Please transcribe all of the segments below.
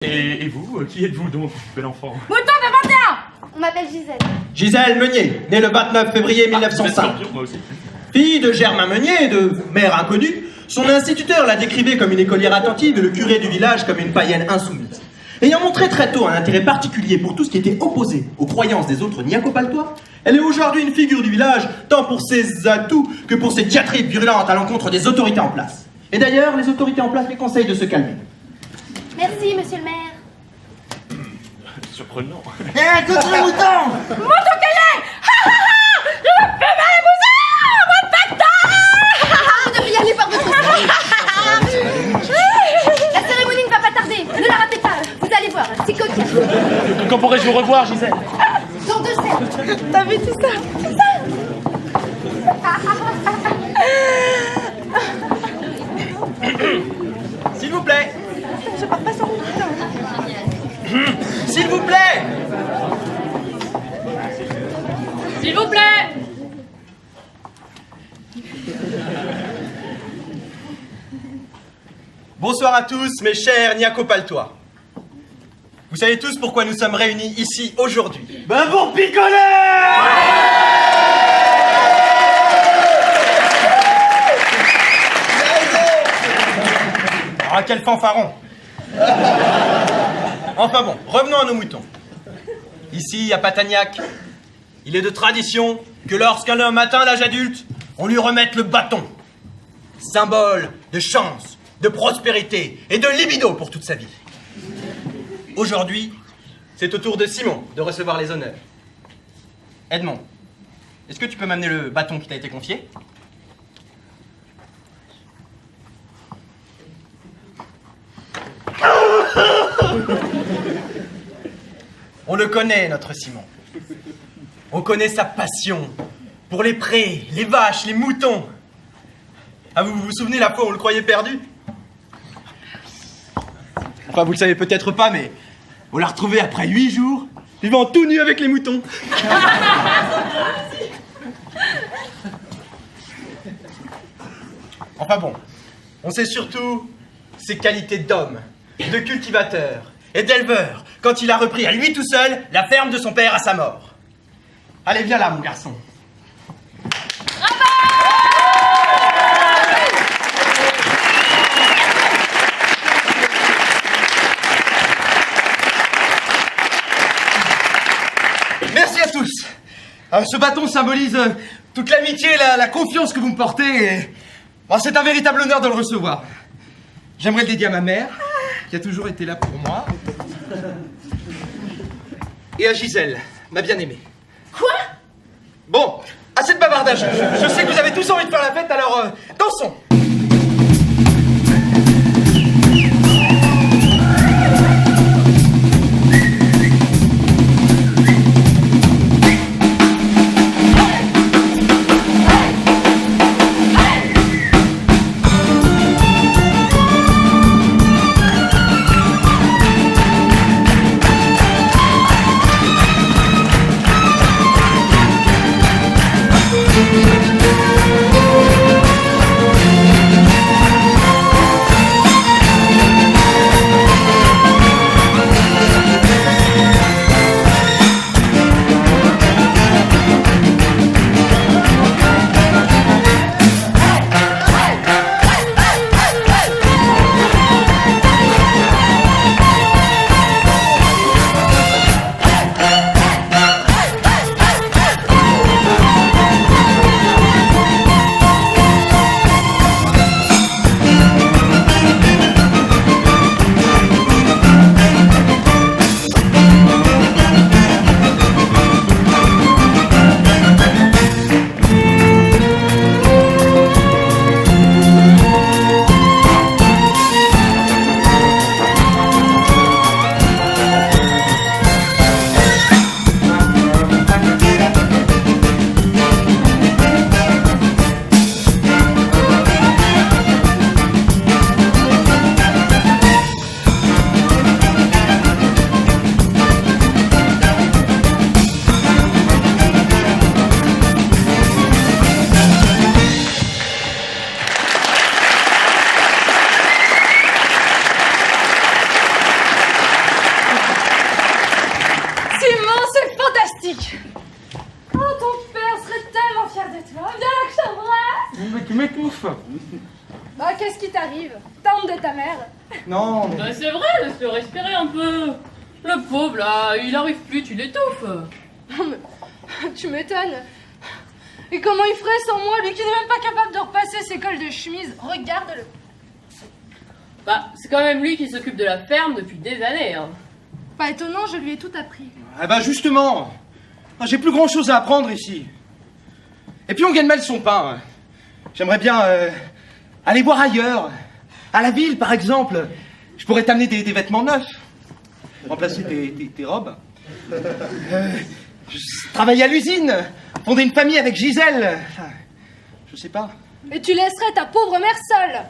Et vous, qui êtes-vous donc, bel enfant? Mouton de 21. On m'appelle Gisèle. Gisèle Meunier, née le 29 février 1905. Scorpion, moi aussi. Fille de Germain Meunier et de mère inconnue, son instituteur la décrivait comme une écolière attentive et le curé du village comme une païenne insoumise. Ayant montré très tôt un intérêt particulier pour tout ce qui était opposé aux croyances des autres niacopaltois, elle est aujourd'hui une figure du village, tant pour ses atouts que pour ses diatribes virulentes à l'encontre des autorités en place. Et d'ailleurs, les autorités en place les conseillent de se calmer. Merci, monsieur le maire. Surprenant. Eh, contre le mouton! Mouton caillé. Je me fais mal, mouton. Vous devriez aller par votre La cérémonie ne va pas tarder. Ne la ratez pas. Vous allez voir, c'est coquin. Quand pourrais-je vous revoir, Gisèle? Dans 2 semaines. T'as vu tout ça? S'il vous plaît! Je pars pas sans mouton. S'il vous plaît! S'il vous plaît. Bonsoir à tous, mes chers niacopaltois. Vous savez tous pourquoi nous sommes réunis ici aujourd'hui. Ben pour picoler! Ah, quel fanfaron! Enfin bon, revenons à nos moutons. Ici, à Patagnac, il est de tradition que lorsqu'un homme atteint l'âge adulte, on lui remette le bâton. Symbole de chance, de prospérité et de libido pour toute sa vie. Aujourd'hui, c'est au tour de Simon de recevoir les honneurs. Edmond, est-ce que tu peux m'amener le bâton qui t'a été confié? On le connaît, notre Simon. On connaît sa passion pour les prés, les vaches, les moutons. Ah, vous vous souvenez la fois où on le croyait perdu? Enfin, vous le savez peut-être pas, mais on l'a retrouvé après 8 jours, vivant tout nu avec les moutons. Enfin bon, on sait surtout ses qualités d'homme, de cultivateur et d'éleveur quand il a repris à lui tout seul la ferme de son père à sa mort. Allez, viens là, mon garçon. Merci à tous. Ce bâton symbolise toute l'amitié et la confiance que vous me portez. Et... bon, c'est un véritable honneur de le recevoir. J'aimerais le dédier à ma mère, qui a toujours été là pour moi. Et à Gisèle, ma bien-aimée. Quoi? Bon, assez de bavardage. Je sais que vous avez tous envie de faire la fête, alors dansons. bouffe. Bah, qu'est-ce qui t'arrive? T'as honte de ta mère? Non, mais... Bah c'est vrai, laisse-le respirer un peu. Le pauvre là, il arrive plus, tu l'étouffes. Non, mais tu m'étonnes. Et comment il ferait sans moi, lui qui n'est même pas capable de repasser ses cols de chemise? Regarde-le. Bah, c'est quand même lui qui s'occupe de la ferme depuis des années, hein. Pas étonnant, je lui ai tout appris. Ah bah justement, j'ai plus grand chose à apprendre ici. Et puis on gagne mal son pain. J'aimerais bien aller voir ailleurs. À la ville par exemple. Je pourrais t'amener des vêtements neufs. Remplacer tes robes. Travailler à l'usine. Fonder une famille avec Gisèle. Enfin, je sais pas. Et tu laisserais ta pauvre mère seule.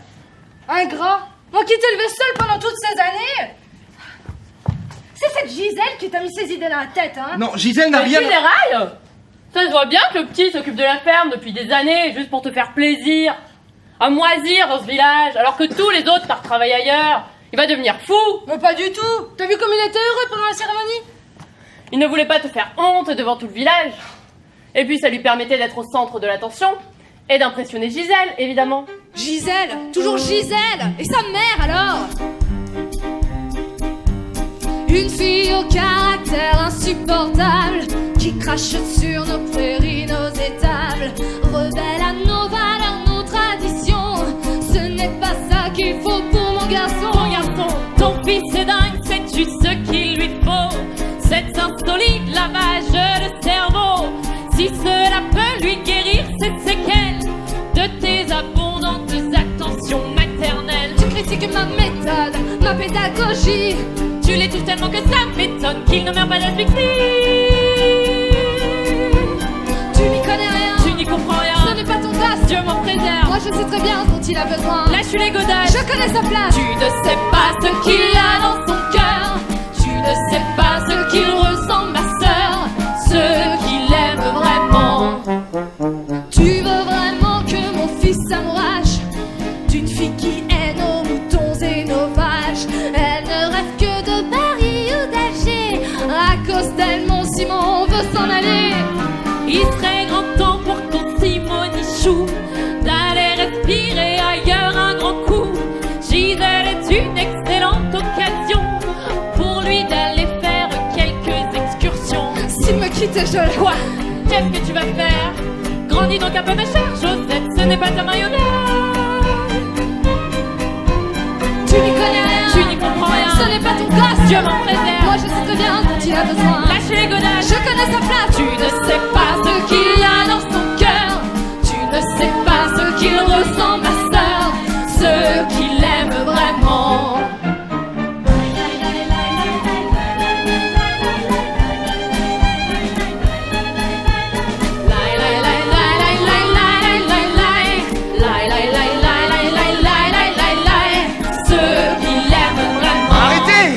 Ingrat. Moi qui t'ai élevé seule pendant toutes ces années. C'est cette Gisèle qui t'a mis ces idées dans la tête, hein? Non, Gisèle n'a Mais rien... tu dérailles? Ça se voit bien que le petit s'occupe de la ferme depuis des années, juste pour te faire plaisir. À moisir dans ce village, alors que tous les autres partent travailler ailleurs. Il va devenir fou. Mais pas du tout. T'as vu comme il était heureux pendant la cérémonie? Il ne voulait pas te faire honte devant tout le village. Et puis ça lui permettait d'être au centre de l'attention et d'impressionner Gisèle, évidemment. Gisèle, toujours Gisèle. Et sa mère alors? Une fille au caractère insupportable qui crache sur nos prairies, nos étables, rebelle à nos valeurs, nos traditions. Ce n'est pas ça qu'il faut pour mon garçon. Mon garçon, ton fils est dingue, sais-tu ce qu'il lui faut? Cet insolite lavage de cerveau. Si cela peut lui guérir ses séquelles de tes abondantes attentions maternelles. Tu critiques ma méthode, ma pédagogie. Tu l'étouffes tellement que ça m'étonne qu'il ne meurt pas d'asphyxie. Tu n'y connais rien, Tu n'y comprends rien. ce n'est pas ton tasse. Dieu m'en préserve. Moi je sais très bien ce dont il a besoin. Lâche les godasses. Je connais sa place. Tu ne sais pas ce qu'il a dans son cœur. Tu ne sais pas ce qu'il ressent, ma sœur. Ce qu'il aime vraiment. Tu veux vraiment que mon fils s'amourache d'une fille qui hait nos moutons et nos vaches? Elle ne rêve que de Paris ou d'Alger. À cause d'elle, mon Simon veut s'en aller. Il serait grand temps pour ton Simonichou d'aller respirer ailleurs un grand coup. Gisèle est une excellente occasion pour lui d'aller faire quelques excursions. S'il me quittait, je le... Quoi? Qu'est-ce que tu vas faire? Grandis donc un peu ma chère Josette, ce n'est pas ta marionnette. Tu n'y connais rien, Tu n'y comprends rien. ce n'est pas ton casse. Dieu m'en préserve. Moi je sais très bien dont il a besoin. Lâche les godasses. Je connais sa place. Tu ne sais pas ce qu'il y a dans son cœur. Tu ne sais pas ce qu'il ressent, ma sœur. Ce qu'il aime vraiment. Ce qu'il aime vraiment. Arrêtez!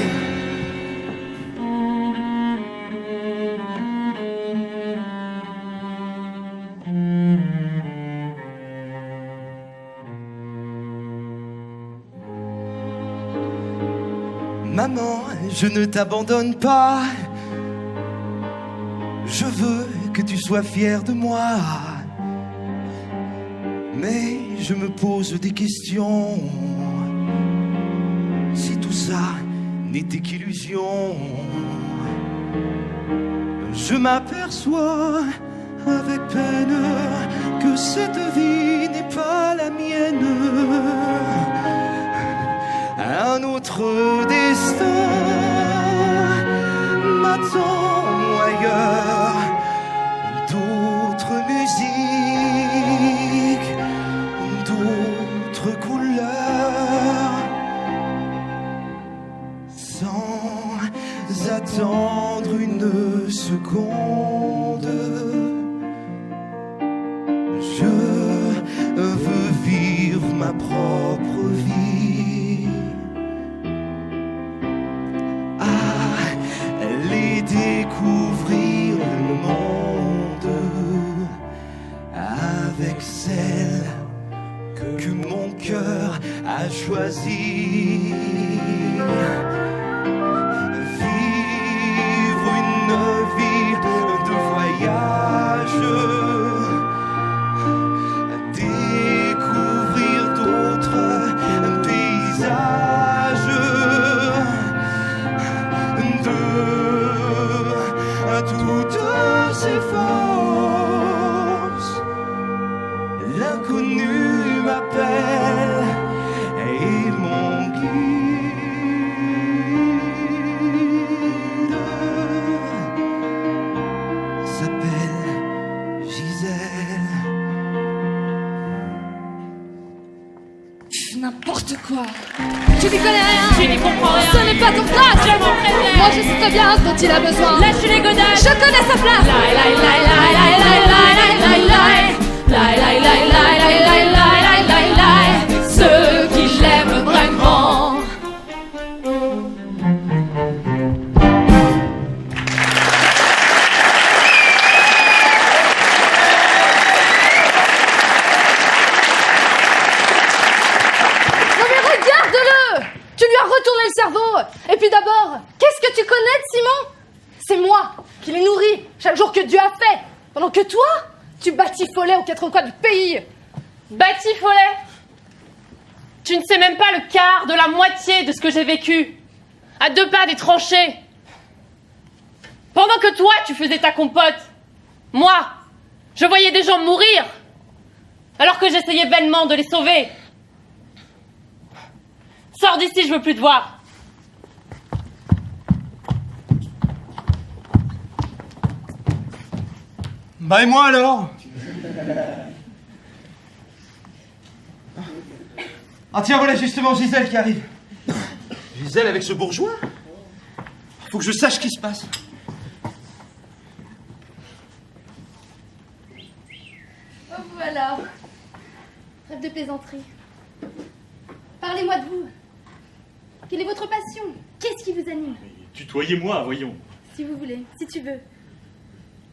Maman, je ne t'abandonne pas. Je veux que tu sois fière de moi. Mais je me pose des questions. Si tout ça n'était qu'illusion, je m'aperçois avec peine que cette vie n'est pas la mienne. Un autre destin m'attend ailleurs, d'autres musiques, d'autres couleurs. Sans attendre une seconde, je veux vivre ma propre vie. Aller découvrir le monde avec celle que mon cœur a choisie. Vivre une vie de voyage, découvrir moi je sais très bien ce dont il a besoin. Lâche les godasses. Je connais sa place. Ceux qui l'aiment vraiment. Non mais regarde-le! Tu lui as retourné le cerveau. Et puis d'abord, qu'est-ce que tu connais de Simon? C'est moi qui les nourris chaque jour que Dieu a fait. Pendant que toi, tu batifolais aux quatre coins du pays. Batifolais? Tu ne sais même pas le quart de la moitié de ce que j'ai vécu. À 2 pas des tranchées. Pendant que toi, tu faisais ta compote. Moi, je voyais des gens mourir. Alors que j'essayais vainement de les sauver. Sors d'ici, je veux plus te voir. Bah et moi alors? Ah tiens, voilà justement Gisèle qui arrive. Gisèle avec ce bourgeois? Faut que je sache ce qui se passe. Oh vous alors. Trêve de plaisanterie. Parlez-moi de vous. Quelle est votre passion? Qu'est-ce qui vous anime? Tutoyez-moi, voyons. Si vous voulez, si tu veux.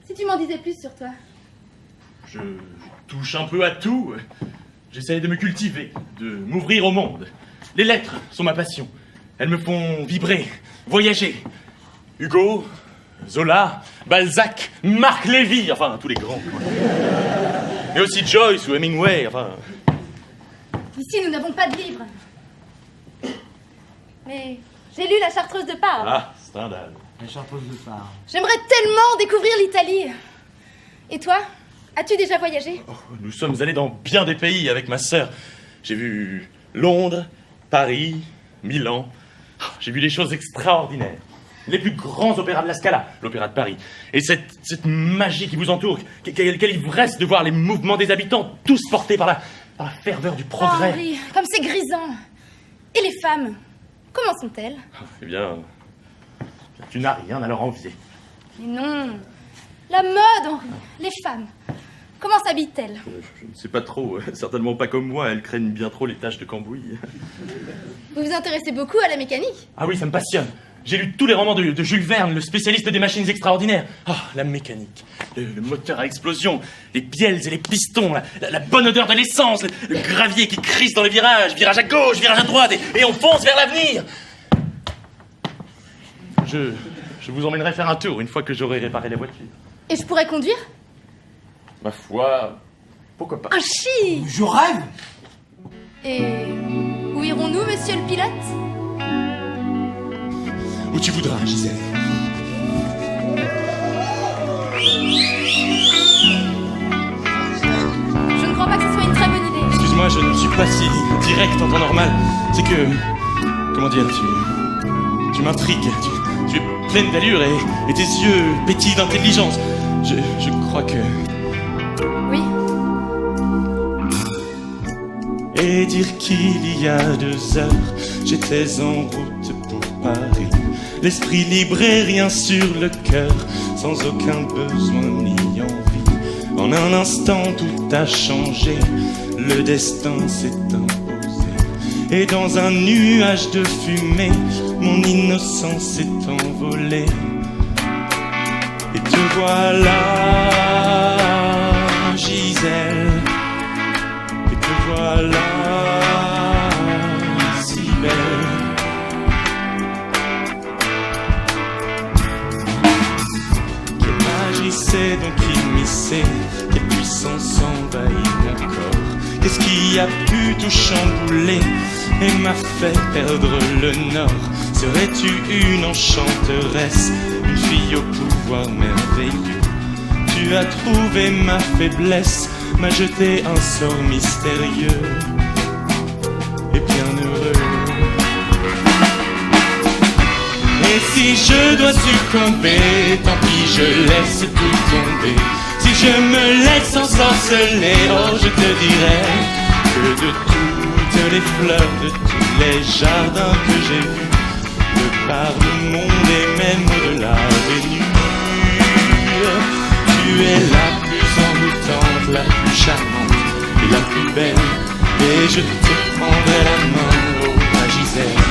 Si tu m'en disais plus sur toi. Je touche un peu à tout. J'essaie de me cultiver, de m'ouvrir au monde. Les lettres sont ma passion. Elles me font vibrer, voyager. Hugo, Zola, Balzac, Marc Lévy, enfin tous les grands. Mais aussi Joyce ou Hemingway, enfin... Ici, nous n'avons pas de livres. Mais j'ai lu La Chartreuse de Parme. Ah, Stendhal. La Chartreuse de Parme. J'aimerais tellement découvrir l'Italie. Et toi, as-tu déjà voyagé? Oh, nous sommes allés dans bien des pays avec ma sœur. J'ai vu Londres, Paris, Milan. Oh, j'ai vu des choses extraordinaires. Les plus grands opéras de la Scala, l'opéra de Paris. Et cette magie qui vous entoure, quelle ivresse de voir les mouvements des habitants, tous portés par la ferveur du progrès. Oh, Henri, comme c'est grisant. Et les femmes, comment sont-elles? Eh bien, tu n'as rien à leur envier. Mais non. La mode, Henri. Les femmes. Comment s'habillent-elles? Je ne sais pas trop, certainement pas comme moi, elles craignent bien trop les taches de cambouis. Vous vous intéressez beaucoup à la mécanique? Ah oui, ça me passionne. J'ai lu tous les romans de Jules Verne, le spécialiste des machines extraordinaires. Ah, la mécanique, le moteur à explosion, les bielles et les pistons, la bonne odeur de l'essence, le gravier qui crisse dans les virages, virage à gauche, virage à droite, et on fonce vers l'avenir. Je vous emmènerai faire un tour une fois que j'aurai réparé la voiture. Et je pourrais conduire? Ma foi, pourquoi pas. Un chi! Je rêve! Et où irons-nous, monsieur le pilote? Où tu voudras, Gisèle. Je ne crois pas que ce soit une très bonne idée. Excuse-moi, je ne suis pas si direct en temps normal. C'est que... Comment dire, tu m'intrigues. Tu es pleine d'allure et tes yeux pétillent d'intelligence. Je crois que... Oui. Et dire qu'il y a 2 heures, j'étais en route pour Paris. L'esprit libre et rien sur le cœur, sans aucun besoin ni envie. En un instant tout a changé, le destin s'est imposé. Et dans un nuage de fumée, mon innocence s'est envolée. Et te voilà, Gisèle. Et te voilà, si belle. Quelle magie c'est donc immiscée, quelle puissance envahit mon corps. Qu'est-ce qui a pu tout chambouler et m'a fait perdre le nord? Serais-tu une enchanteresse, une fille au pouvoir merveilleux? Tu as trouvé ma faiblesse, m'a jeté un sort mystérieux et bien heureux. Et si je dois succomber, tant pis, je laisse tout tomber. Si je me laisse ensorceler, oh, je te dirai que de toutes les fleurs, de tous les jardins que j'ai vus, le par le monde et même au-delà des nues. Tu es la plus envoûtante, la plus charmante et la plus belle, et je te prendrai la main, oh ma Gisèle.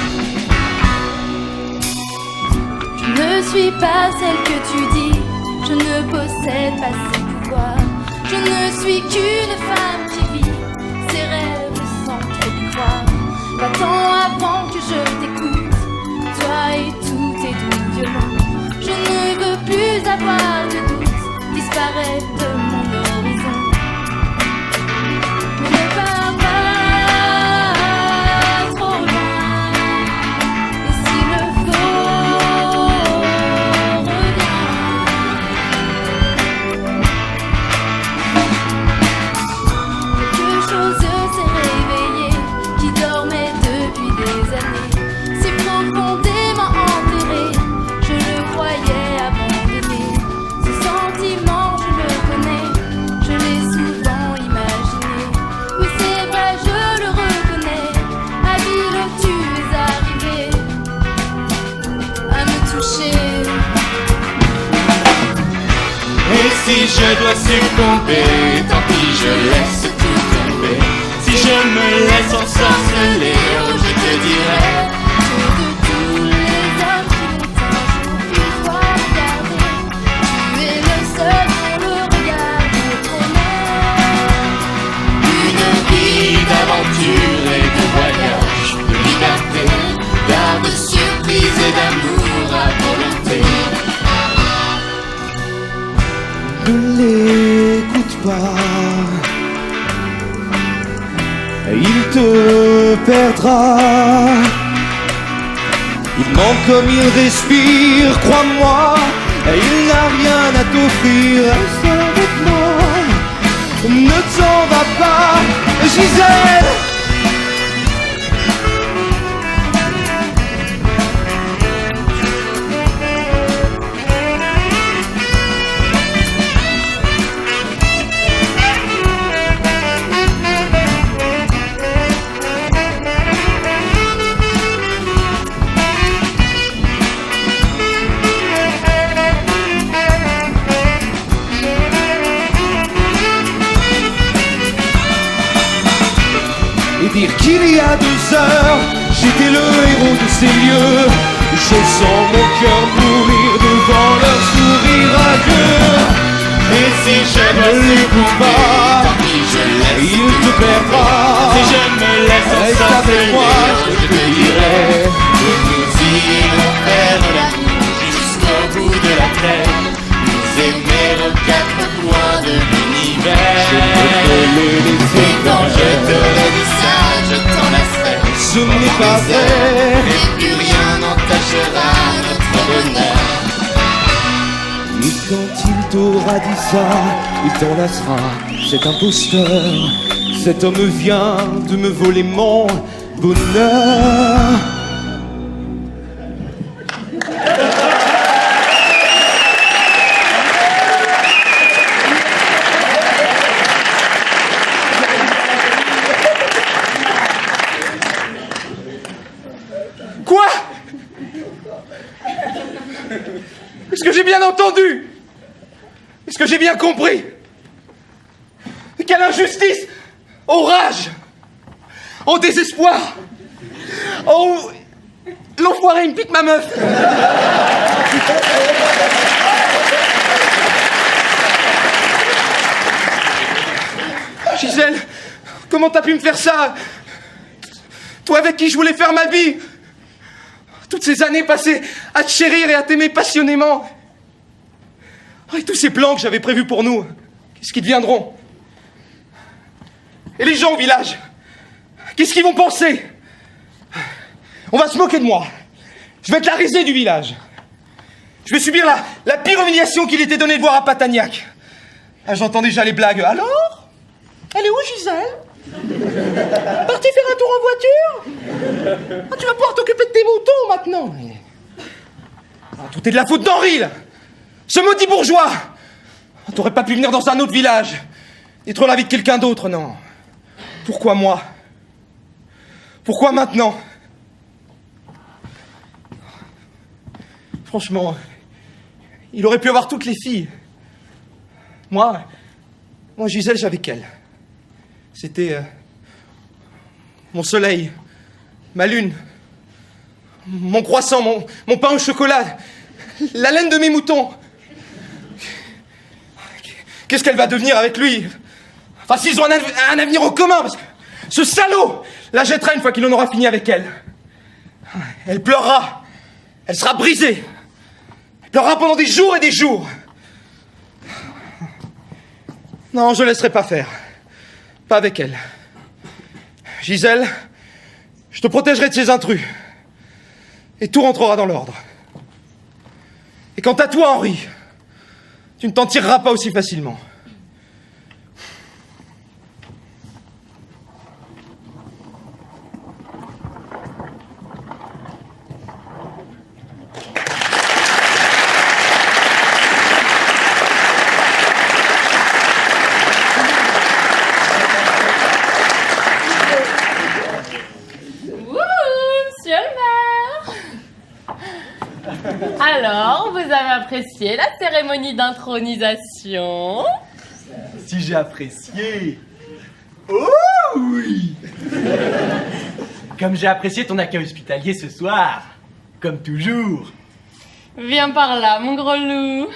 Je ne suis pas celle que tu dis, je ne possède pas ces pouvoirs. Je ne suis qu'une femme qui vit ses rêves sans trop y croire. Va-t'en avant que je t'écoute, toi et tous tes doux violons. Je ne veux plus avoir de doute, disparaître de mon horizon. Mais ne pars pas trop loin, et s'il le faut, reviens. Quelque chose s'est réveillé, qui dormait depuis des années, si profondément enterré, je le croyais abandonné. Ce sentiment, je le connais, je l'ai souvent imaginé. Oui, c'est vrai, je le reconnais, à l'île où tu es arrivé, à me toucher. Et si je dois succomber, tant pis, je laisse tout tomber. Si je me laisse ensorceler, oh, je te dirai Que de tous les hommes qui l'ont un jour pu voir regarder, tu es le seul dont le regard me promet une vie d'aventure et de voyage, de liberté, d'art, de surprise et d'amour à volonté. Ne l'écoute pas, il te perdra. Il ment comme il respire, crois-moi, il n'a rien à t'offrir. Reste avec moi, ne t'en va pas, Gisèle. Et dire qu'il y a 2 heures, j'étais le héros de ces lieux. Je sens mon cœur mourir devant leur sourire radieux. Et si je ne l'écoute pas, il te perdra. Si je me laisse reste avec moi, je te dirai que nous irons faire l'amour jusqu'au bout de la terre. Nous aimer aux 4 coins de l'univers. Et quand je t'aurai dit ça, je t'en lasserai. Ce n'est pas vrai, et plus rien n'entachera notre bonheur. Et quand il t'aura dit ça, il t'en lassera. Cet imposteur, cet homme vient de me voler mon bonheur. Quoi? Est-ce que j'ai bien entendu? Est-ce que j'ai bien compris? Quelle injustice! Oh rage! Oh désespoir! Oh... L'enfoiré, il me pique ma meuf! Gisèle, comment t'as pu me faire ça? Toi avec qui je voulais faire ma vie! Toutes ces années passées à te chérir et à t'aimer passionnément. Oh, et tous ces plans que j'avais prévus pour nous, qu'est-ce qu'ils deviendront? Et les gens au village, qu'est-ce qu'ils vont penser? On va se moquer de moi. Je vais être la risée du village. Je vais subir la pire humiliation qu'il était donné de voir à Patagnac. Ah, j'entends déjà les blagues. Alors? Elle est où, Gisèle? Parti faire un tour en voiture? Ah, tu vas pouvoir t'occuper de tes moutons maintenant. Ah, tout est de la faute d'Henri, là. Ce maudit bourgeois. Ah, t'aurais pas pu venir dans un autre village. Détruire la vie de quelqu'un d'autre, non. Pourquoi moi? Pourquoi maintenant? Franchement, il aurait pu avoir toutes les filles. Moi, Gisèle, j'avais qu'elle. C'était mon soleil, ma lune, mon croissant, mon pain au chocolat, la laine de mes moutons. Qu'est-ce qu'elle va devenir avec lui? Enfin, s'ils ont un avenir en commun, parce que ce salaud la jettera une fois qu'il en aura fini avec elle. Elle pleurera. Elle sera brisée. Elle pleurera pendant des jours et des jours. Non, je ne laisserai pas faire. Pas avec elle. Gisèle, je te protégerai de ces intrus. Et tout rentrera dans l'ordre. Et quant à toi, Henri, tu ne t'en tireras pas aussi facilement. Alors, vous avez apprécié la cérémonie d'intronisation? Si j'ai apprécié. Oh oui. Comme j'ai apprécié ton accueil hospitalier ce soir. Comme toujours. Viens par là, mon gros loup.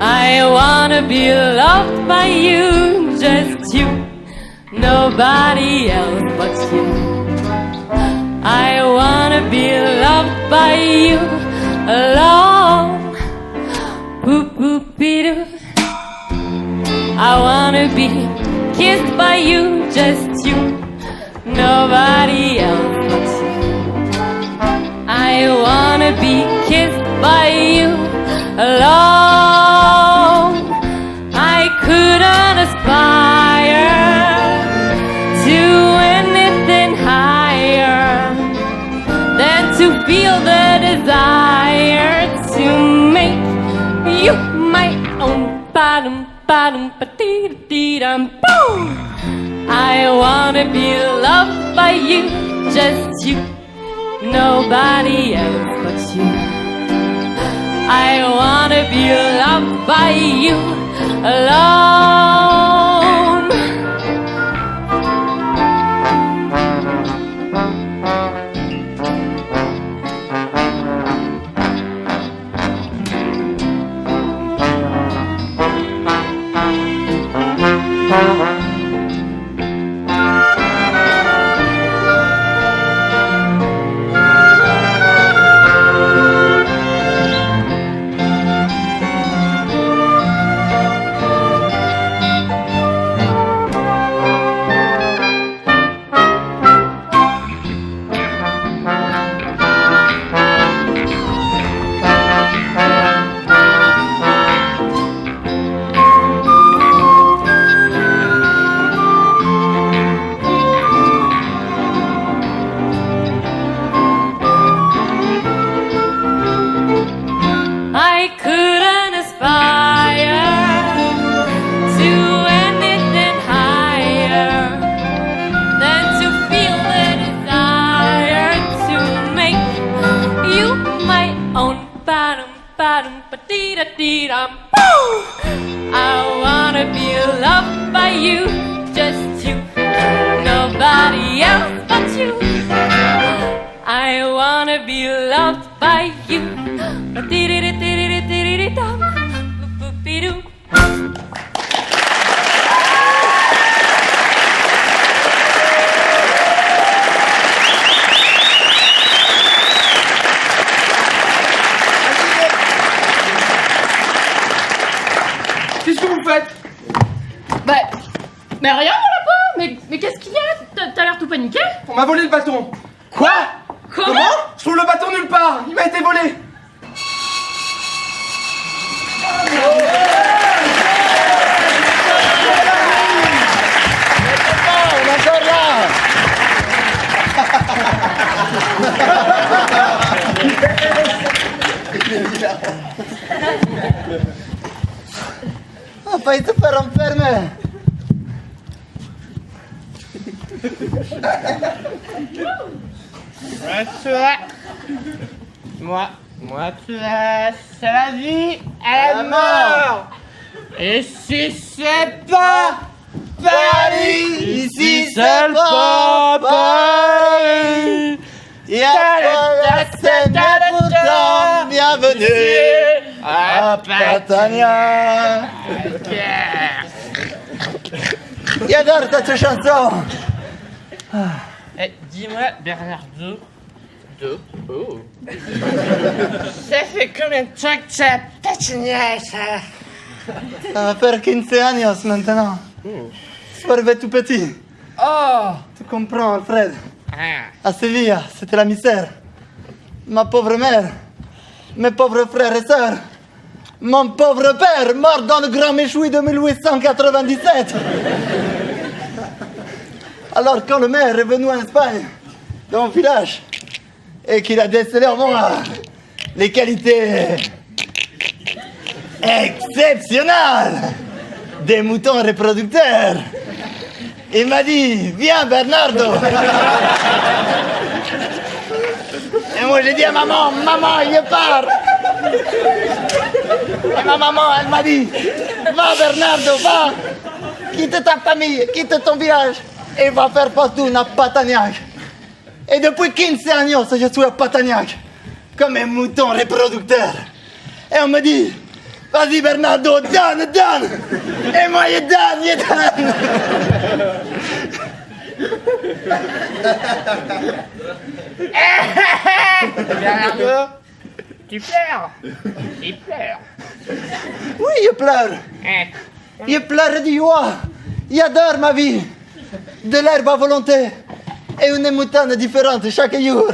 I wanna be loved by you, just you, nobody else but you. I wanna be loved by you alone. Boop boop doo. I wanna be kissed by you, just you, nobody else but you. I wanna be kissed by you alone. I couldn't aspire to anything higher than to feel the desire to make you my own. Ba-dum, ba-dum, ba-dee-dee-dum, boom! I wanna be loved by you, just you, nobody else but you. I wanna be loved by you alone. I wanna be loved by you, just you, nobody else but you. I wanna be loved by you. Qu'est-ce que vous faites? Mais rien, mon lapin. Mais qu'est-ce qu'il y a? T'as l'air tout paniqué. On m'a volé le bâton. Quoi? Comment? Je trouve le bâton nulle part. Il m'a été volé. On est encore là. failli se faire enfermer. Moi, tu vois, c'est la vie à la mort. Et si c'est pas Paris, Ici c'est pas Paris. Il y a pas la scène et pourtant bienvenue à Patania. J'adore cette chanson. Dis-moi, Bernardo, ça fait combien de temps que tu as patiné, ça? Ça va faire 15 años maintenant. J'étais tout petit. Oh! Tu comprends, Alfred? Ah. À Séville, c'était la misère. Ma pauvre mère, mes pauvres frères et sœurs, mon pauvre père, mort dans le grand méchoui de 1897. Alors quand le maire est venu en Espagne, dans mon village, et qu'il a décelé en moi les qualités exceptionnelles des moutons reproducteurs, il m'a dit, viens Bernardo. Et moi j'ai dit à maman, il part. Et ma maman, elle m'a dit, va Bernardo, va. Quitte ta famille, quitte ton village et va faire fortune à Patagnac. Et depuis 15 ans, je suis à Patagnac, comme un mouton reproducteur. Et on me dit, vas-y Bernardo, donne. Et moi, je donne. Bernardo, tu pleures? Il pleure. Oui, je pleure. Je pleure du joie. J'adore ma vie. De l'herbe à volonté. Et une moutonne différente chaque jour.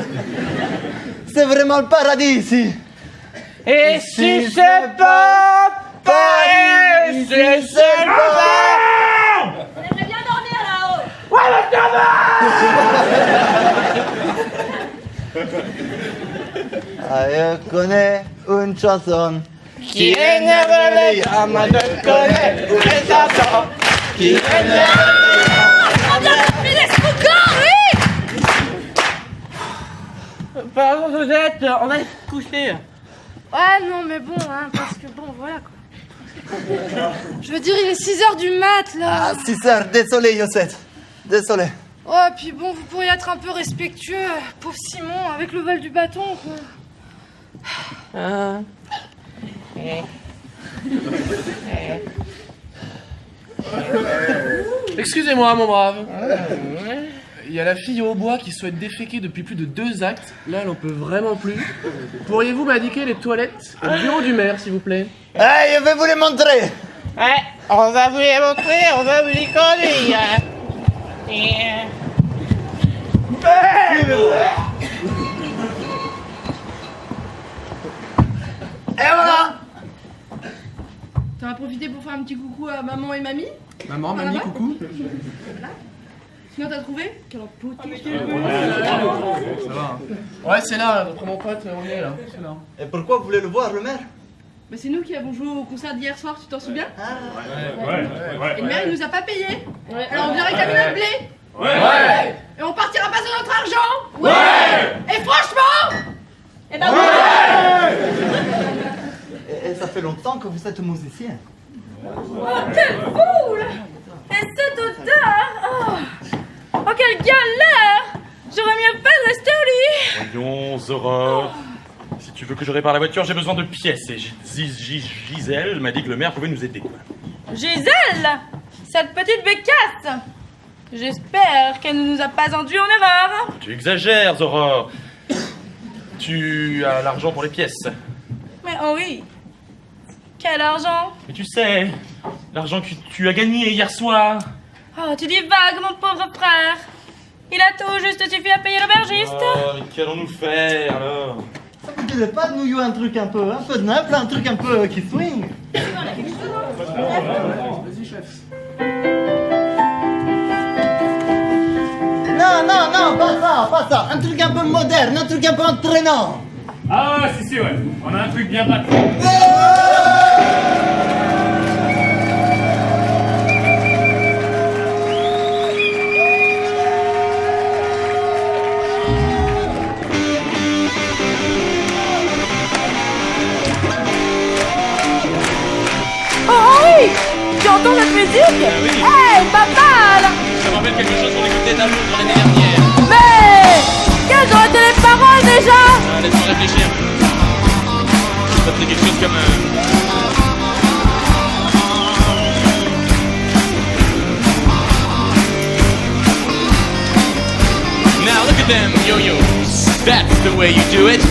C'est vraiment le paradis ici. Et si c'est pas Paris, si c'est pas... On aimerait bien dormir là-haut. Je connais une chanson Qui énerve les gamins de connaître tous les enfants. Qui énerve... Mais laisse-moi corps, Pardon, Josette, on va se coucher. Ouais, non, mais bon, hein, parce que bon, voilà quoi. Je veux dire, il est 6h du mat là. Ah, 6 heures, désolé Yosette. Désolé. Ouais, puis bon, vous pourriez être un peu respectueux, pauvre Simon, avec le vol du bâton, quoi. Excusez-moi, mon brave. Il y a la fille au bois qui souhaite déféquer depuis plus de 2 actes. Là, elle en peut vraiment plus. Pourriez-vous m'indiquer les toilettes au bureau du maire, s'il vous plaît? Hey, je vais vous les montrer. Ouais, on va vous les montrer, on va vous les conduire. Et voilà. T'en as profité pour faire un petit coucou à maman et mamie? Maman, mamie, coucou. Sinon t'as trouvé? Quelle pote. Ça va. Ouais, c'est là, d'après mon pote, on est là. C'est là. Et pourquoi vous voulez le voir, le maire? Bah c'est nous qui avons joué au concert d'hier soir, tu t'en souviens? Ouais. Et le maire il nous a pas payé. Alors on vient réclamer notre blé. Ouais. Et on partira pas sur notre argent. Ouais. Et franchement, Eh ben ouais. Et ça fait longtemps que vous êtes musicien. Oh, quelle foule. Et cette odeur. Oh, quelle galère. J'aurais mieux fait de rester au lit. Voyons, Aurore. Si tu veux que je répare la voiture, j'ai besoin de pièces. Et Gisèle m'a dit que le maire pouvait nous aider. Gisèle, cette petite bécasse. J'espère qu'elle ne nous a pas induit en erreur. Tu exagères, Aurore. Tu as l'argent pour les pièces. Mais Henri, quel argent? Mais tu sais, l'argent que tu as gagné hier soir. Oh, tu dis vague, mon pauvre frère. Il a tout juste suffi à payer l'aubergiste. Oh, mais qu'allons-nous faire alors? Ça vous dirait pas de nous jouer un truc un peu neuf, là, un truc un peu qui swing? Vas-y, chef. Non, pas ça. Un truc un peu moderne, un truc un peu entraînant. Ah ouais, si, ouais. On a un truc bien battu. entends cette musique? oui. Hey, pas mal! Ça me rappelle quelque chose qu'on écoutait d'un Londres l'année dernière. Mais quelles ont été les paroles déjà? Laisse-moi réfléchir. Ça faisait quelque chose comme... Now look at them yo-yos, that's the way you do it.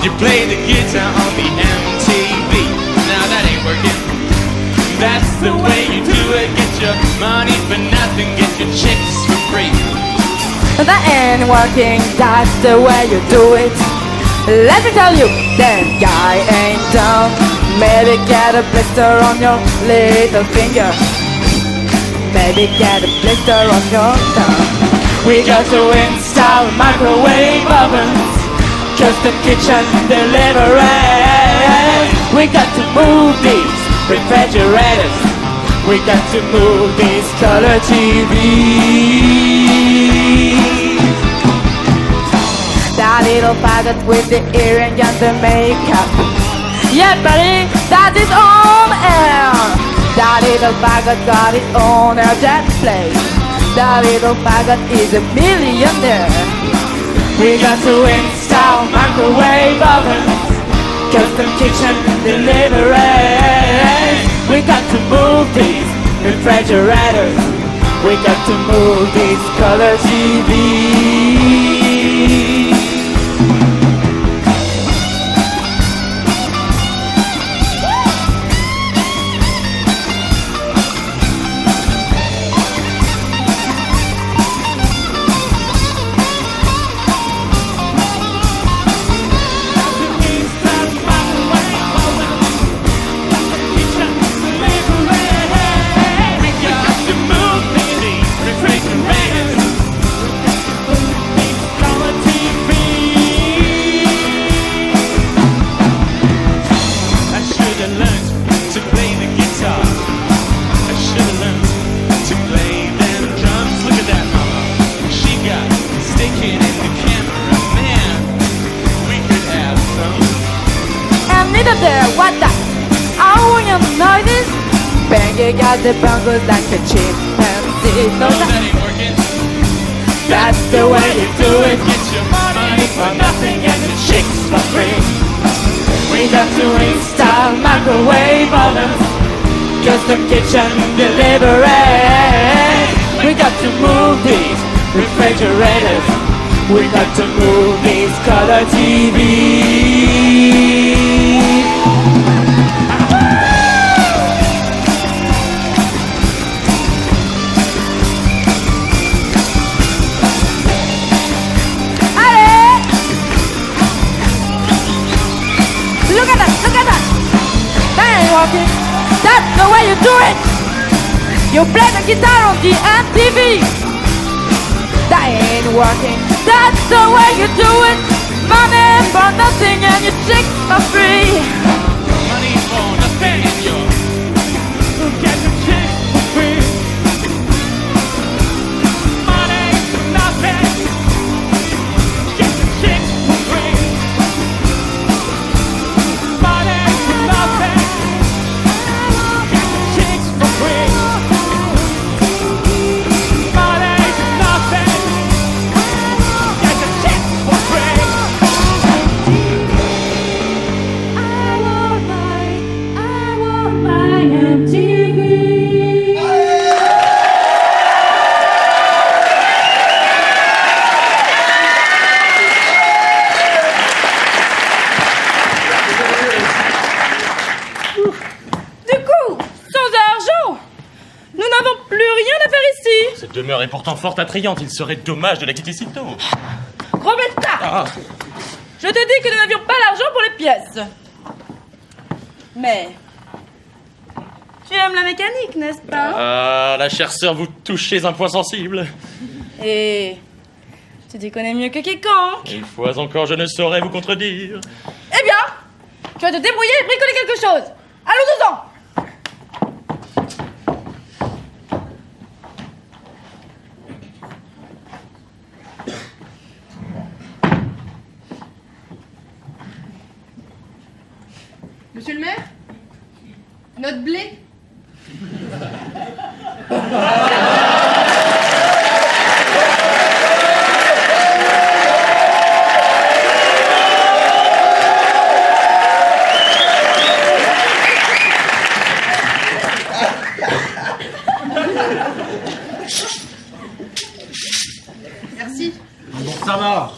You play the guitar on the MTV. Now that ain't working. That's the way you do it. Get your money for nothing, get your chicks for free. That ain't working, that's the way you do it. Let me tell you, that guy ain't dumb. Maybe get a blister on your little finger. Maybe get a blister on your thumb. We got to install microwave ovens, custom kitchen delivery. We got to move these refrigerators. We got to move these color TVs. That little faggot with the earring and the makeup. Yeah, buddy, that is on air. That little faggot got his own air jet plane. That little faggot is a millionaire. We got to install microwave ovens, custom kitchen delivery. We got to move these refrigerators. We got to move these color TVs. Got the bongos like a chimpanzee. No, that ain't working. That's the way you do it. Get your money for nothing and the chicks for free. We got to install microwave ovens, custom kitchen delivery. We got to move these refrigerators. We got to move these color TVs. That's the way you do it. You play the guitar on the MTV. That ain't working. That's the way you do it. Money for nothing and your chicks for free. Money for nothing and your get your chicks for free. Money for nothing, get your chicks for free. Money for nothing. Cette demeure est pourtant fort attrayante, il serait dommage de la quitter si tôt. Gros bêtard! Je te dis que nous n'avions pas l'argent pour les pièces. Mais... tu aimes la mécanique, n'est-ce pas? Ah, la chère sœur, vous touchez un point sensible. Et... tu t'y connais mieux que quiconque. Une fois encore, je ne saurais vous contredire. Eh bien, tu vas te débrouiller et bricoler quelque chose. Allons-nous-en! Monsieur le maire? Notre blé? Merci. Bon, ça va.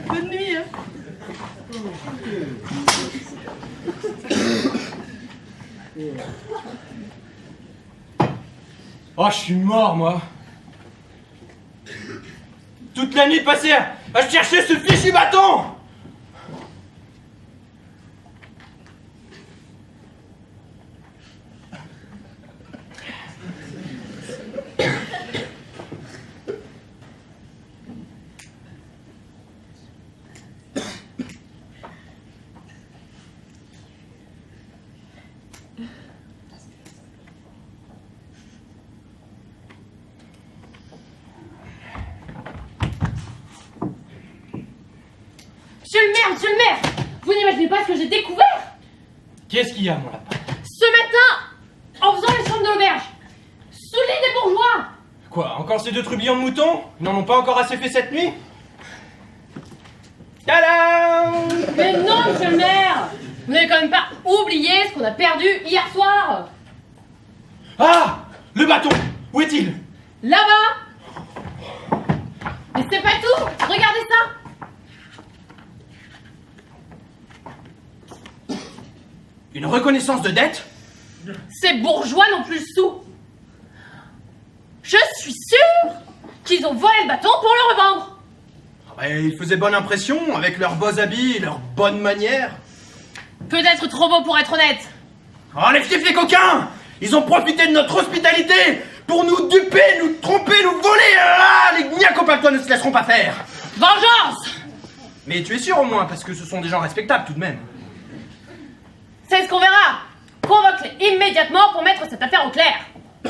Bonne nuit, hein. Oh, je suis mort, moi. Toute la nuit passée à chercher ce fichu bâton. Monsieur le maire, vous n'imaginez pas ce que j'ai découvert Qu'est-ce qu'il y a, mon lapin? ce matin en faisant les chambres de l'auberge. Sous le lit des bourgeois. Quoi, encore ces 2 trublions de moutons? Ils n'en ont pas encore assez fait cette nuit? Tadam! Mais non, monsieur le maire, vous n'avez quand même pas oublié ce qu'on a perdu hier soir. Ah! Le bâton! Où est-il? Là-bas. Mais c'est pas tout, regardez ça. Une reconnaissance de dette? Ces bourgeois n'ont plus le sou. Je suis sûre qu'ils ont volé le bâton pour le revendre. Ah bah, ils faisaient bonne impression avec leurs beaux habits et leurs bonnes manières. Peut-être trop beau pour être honnête. Oh, les fiefs, les coquins! Ils ont profité de notre hospitalité pour nous duper, nous tromper, nous voler! Ah, les gnacopatos ne se laisseront pas faire! Vengeance! Mais tu es sûr au moins, parce que ce sont des gens respectables tout de même. C'est ce qu'on verra. Convoque-les immédiatement pour mettre cette affaire au clair.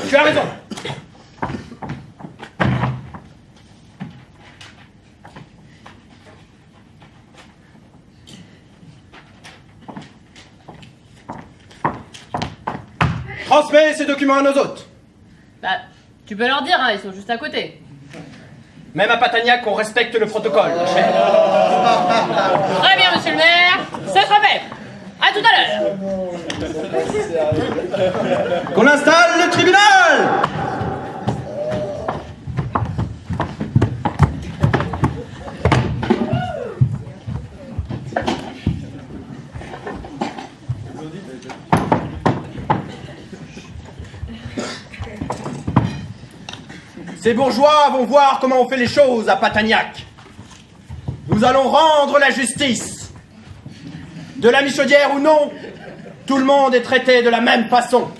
Tu as raison. Transmets ces documents à nos hôtes. Bah, tu peux leur dire, hein, ils sont juste à côté. Même à Patagnac, on respecte le protocole. Très bien, monsieur le maire. Ce sera fait. À tout à l'heure. Qu'on installe le tribunal! Ces bourgeois vont voir comment on fait les choses à Patagnac. Nous allons rendre la justice. De la Michaudière ou non, tout le monde est traité de la même façon.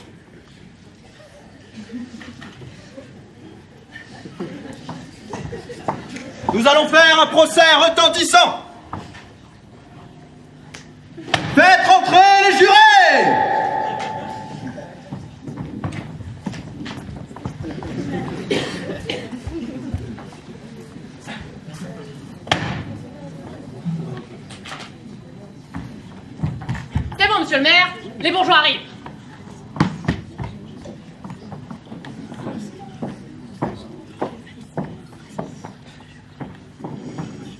Nous allons faire un procès retentissant. Faites rentrer les jurés! C'est bon, monsieur le maire. Les bourgeois arrivent.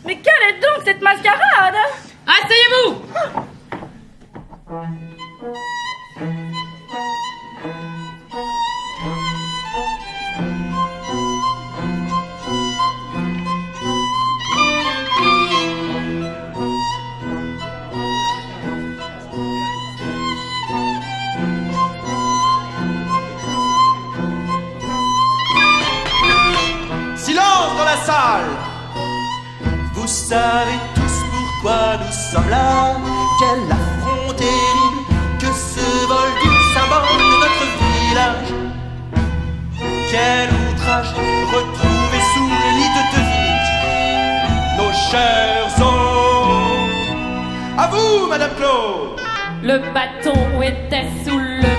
Mais quelle est donc cette mascarade? Asseyez-vous. Silence dans la salle! Vous savez tous pourquoi nous sommes là. Quel affront terrible que ce vol du symbole de notre village. Quel outrage retrouvé sous l'élite de nos chers hôtes. À vous, Madame Claude! Le bâton était sous le